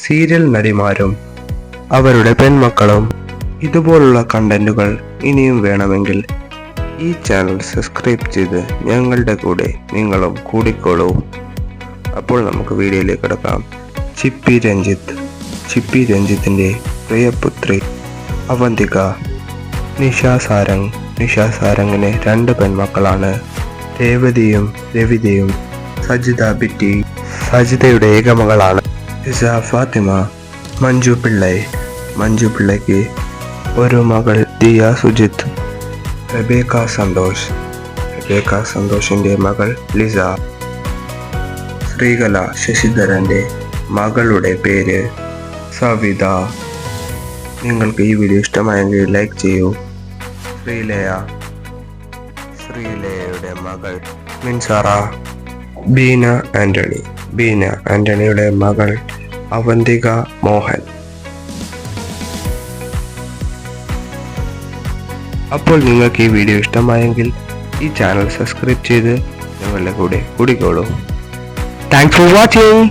Serial നടിമാരും അവരുടെ പെൺമക്കളും. ഇതുപോലുള്ള കണ്ടന്റുകൾ ഇനിയും വേണമെങ്കിൽ ഈ ചാനൽ സബ്സ്ക്രൈബ് ചെയ്ത് ഞങ്ങളുടെ കൂടെ നിങ്ങളും കൂടിക്കോളൂ. അപ്പോൾ നമുക്ക് വീഡിയോയിലേക്ക് കിടക്കാം. ചിപ്പി രഞ്ജിത്തിന്റെ പ്രിയപുത്രി അവന്തിക. നിഷ സാരംഗിന് 2 പെൺമക്കളാണ്. രേവതിയും രവിതയും. സജിത ബിറ്റി സജിതയുടെ ഏകമകളാണ്. ഫാത്തിമ. മഞ്ജു പിള്ളയ്ക്ക് ഒരു മകൾ ദിയ സുജിത്ത്. റബേക്ക സന്തോഷിന്റെ മകൾ ലിസ. ശ്രീകല ശശിധരന്റെ മകളുടെ പേര് സവിത. നിങ്ങൾക്ക് ഈ വീഡിയോ ഇഷ്ടമായെങ്കിൽ ലൈക്ക് ചെയ്യൂ. ശ്രീലയയുടെ മകൾ മിൻസാറ. ബീന ആന്റണിയുടെ മകൾ അവന്തിക മോഹൻ. അപ്പോൾ നിങ്ങൾക്ക് ഈ വീഡിയോ ഇഷ്ടമായെങ്കിൽ ഈ ചാനൽ സബ്സ്ക്രൈബ് ചെയ്ത് ഞങ്ങളുടെ കൂടെ കൂടിക്കോളൂ. Thanks for watching.